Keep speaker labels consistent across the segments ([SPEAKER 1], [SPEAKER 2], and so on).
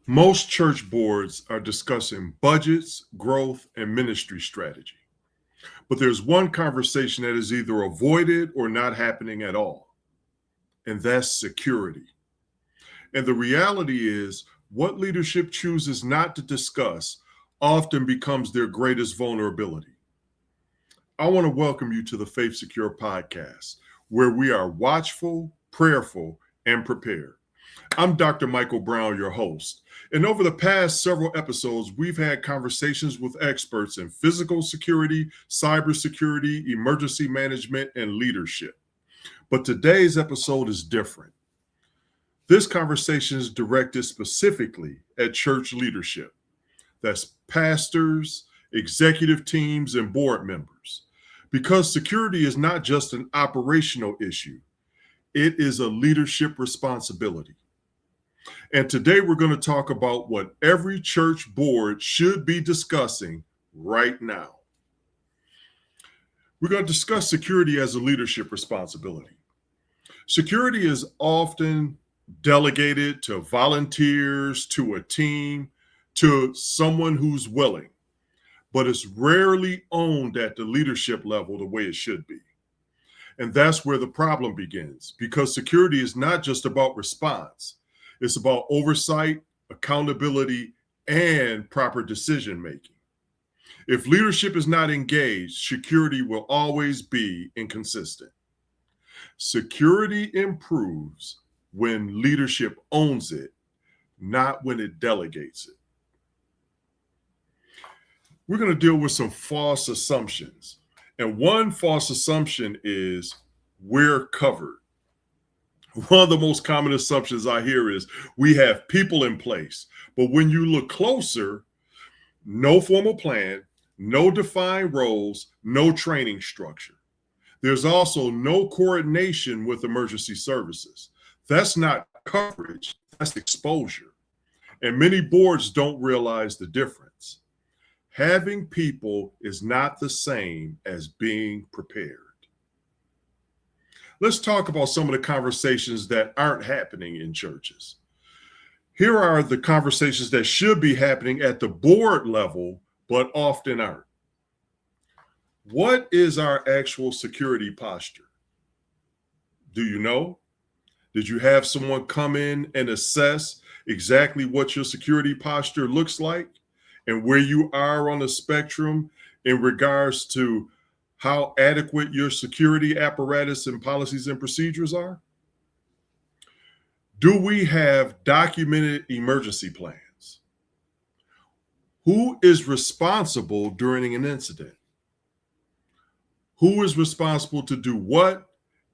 [SPEAKER 1] Most church boards are discussing budgets, growth, and ministry strategy. But there's one conversation that is either avoided or not happening at all, and that's security. And the reality is, what leadership chooses not to discuss often becomes their greatest vulnerability. I want to welcome you to the Faith Secure podcast, where we are watchful, prayerful, and prepared. I'm Dr. Michael Brown, your host. And over the past several episodes, we've had conversations with experts in physical security, cybersecurity, emergency management, and leadership. But today's episode is different. This conversation is directed specifically at church leadership. That's pastors, executive teams, and board members. Because security is not just an operational issue, it is a leadership responsibility. And today we're going to talk about what every church board should be discussing right now. We're going to discuss security as a leadership responsibility. Security is often delegated to volunteers, to a team, to someone who's willing, but it's rarely owned at the leadership level the way it should be. And that's where the problem begins, because security is not just about response. It's about oversight, accountability, and proper decision making. If leadership is not engaged, security will always be inconsistent. Security improves when leadership owns it, not when it delegates it. We're going to deal with some false assumptions. And one false assumption is we're covered. One of the most common assumptions I hear is we have people in place. But when you look closer, no formal plan, no defined roles, no training structure. There's also no coordination with emergency services. That's not coverage, that's exposure. And many boards don't realize the difference. Having people is not the same as being prepared. Let's talk about some of the conversations that aren't happening in churches. Here are the conversations that should be happening at the board level, but often aren't. What is our actual security posture? Do you know? Did you have someone come in and assess exactly what your security posture looks like and where you are on the spectrum in regards to how adequate your security apparatus and policies and procedures are? Do we have documented emergency plans? Who is responsible during an incident? Who is responsible to do what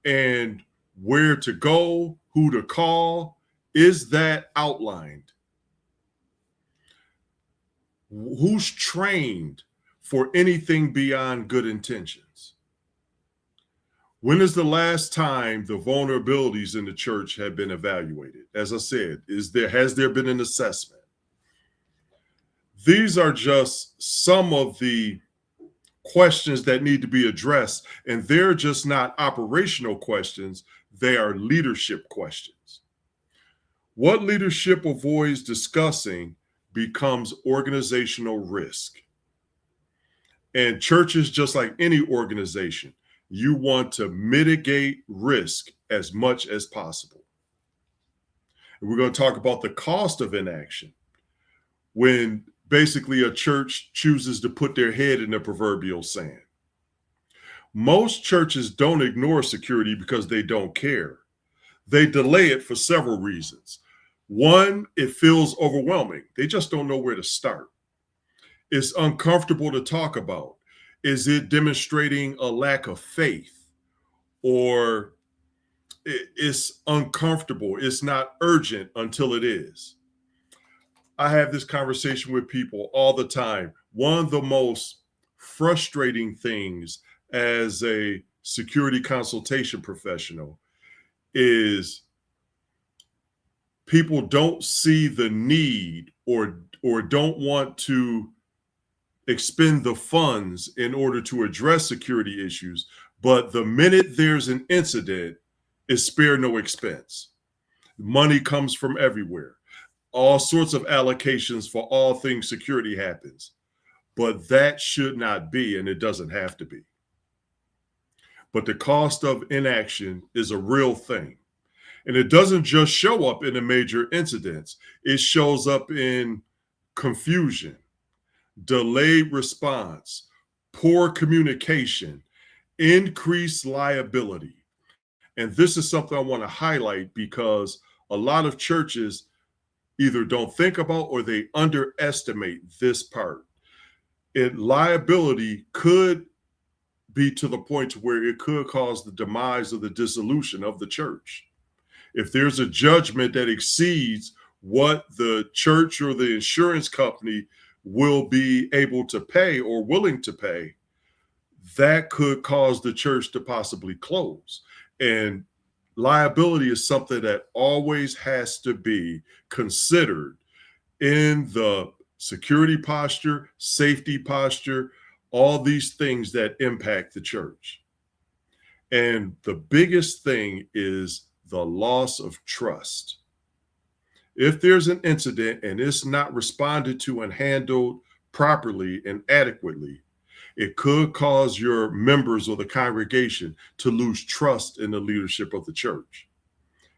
[SPEAKER 1] and where to go, who to call? Is that outlined? Who's trained for anything beyond good intentions? When is the last time the vulnerabilities in the church have been evaluated? As I said, has there been an assessment? These are just some of the questions that need to be addressed, and they're just not operational questions, they are leadership questions. What leadership avoids discussing becomes organizational risk. And churches, just like any organization, you want to mitigate risk as much as possible. And we're going to talk about the cost of inaction when basically a church chooses to put their head in the proverbial sand. Most churches don't ignore security because they don't care. They delay it for several reasons. One, it feels overwhelming. They just don't know where to start. It's uncomfortable to talk about. Is it demonstrating a lack of faith? Or it's uncomfortable. It's not urgent until it is. I have this conversation with people all the time. One of the most frustrating things as a security consultation professional is people don't see the need or don't want to expend the funds in order to address security issues. But the minute there's an incident, it's spare no expense. Money comes from everywhere. all sorts of allocations for all things security happens. But that should not be, and it doesn't have to be. But the cost of inaction is a real thing. And it doesn't just show up in the major incidents, it shows up in confusion, delayed response, poor communication, increased liability. And this is something I want to highlight because a lot of churches either don't think about or they underestimate this part. Liability could be to the point where it could cause the demise of the dissolution of the church. If there's a judgment that exceeds what the church or the insurance company will be able to pay or willing to pay, that could cause the church to possibly close. And liability is something that always has to be considered in the security posture, safety posture, all these things that impact the church. And the biggest thing is the loss of trust. If there's an incident and it's not responded to and handled properly and adequately, it could cause your members or the congregation to lose trust in the leadership of the church.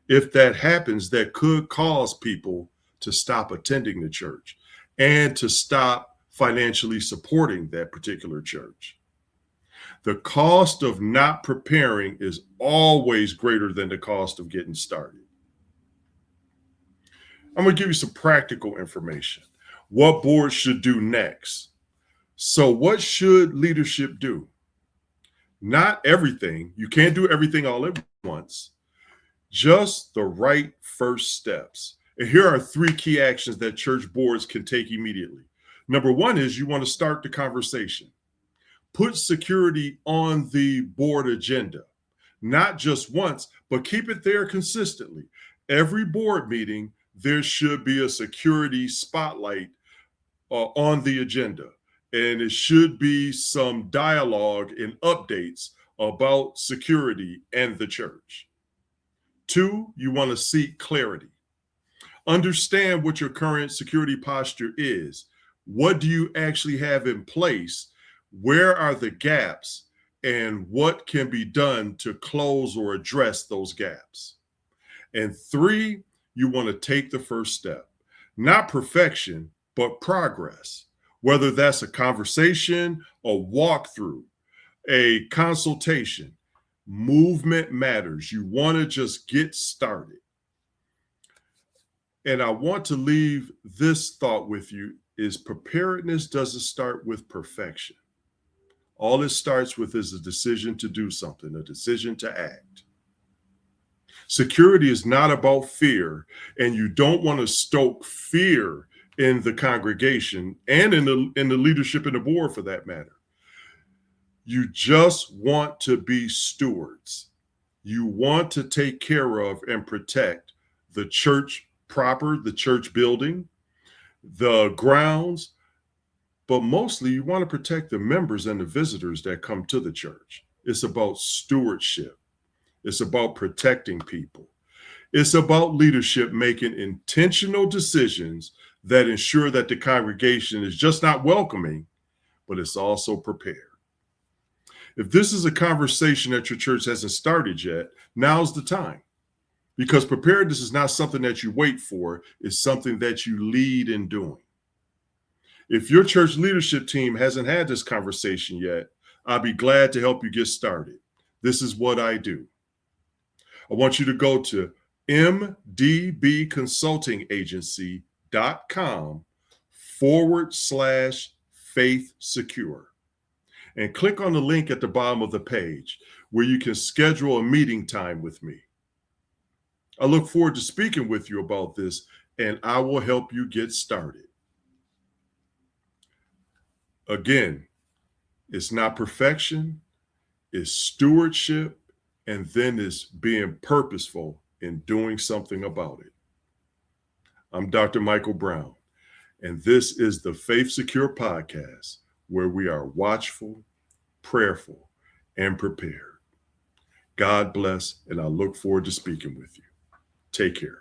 [SPEAKER 1] If that happens, that could cause people to stop attending the church and to stop financially supporting that particular church. The cost of not preparing is always greater than the cost of getting started. I'm going to give you some practical information. What boards should do next. So what should leadership do? Not everything. You can't do everything all at once. Just the right first steps. And here are 3 key actions that church boards can take immediately. Number 1 is you want to start the conversation. Put security on the board agenda, not just once, but keep it there consistently. Every board meeting, there should be a security spotlight on the agenda. And it should be some dialogue and updates about security and the church. 2, you want to seek clarity. Understand what your current security posture is. What do you actually have in place? Where are the gaps? And what can be done to close or address those gaps? And 3, you want to take the first step. Not perfection, but progress. Whether that's a conversation, a walkthrough, a consultation, movement matters. You want to just get started. And I want to leave this thought with you is preparedness doesn't start with perfection. All it starts with is a decision to do something, a decision to act. Security is not about fear, and you don't want to stoke fear in the congregation and in the leadership and the board for that matter. You just want to be stewards. You want to take care of and protect the church proper, the church building, the grounds, but mostly you want to protect the members and the visitors that come to the church. It's about stewardship. It's about protecting people. It's about leadership making intentional decisions that ensure that the congregation is just not welcoming, but it's also prepared. If this is a conversation that your church hasn't started yet, now's the time. Because preparedness is not something that you wait for, it's something that you lead in doing. If your church leadership team hasn't had this conversation yet, I'll be glad to help you get started. This is what I do. I want you to go to mdbconsultingagency.com/faith secure and click on the link at the bottom of the page where you can schedule a meeting time with me. I look forward to speaking with you about this, and I will help you get started. Again, it's not perfection, it's stewardship, and then it's being purposeful in doing something about it. I'm Dr. Michael Brown, and this is the Faith Secure Podcast, where we are watchful, prayerful, and prepared. God bless, and I look forward to speaking with you. Take care.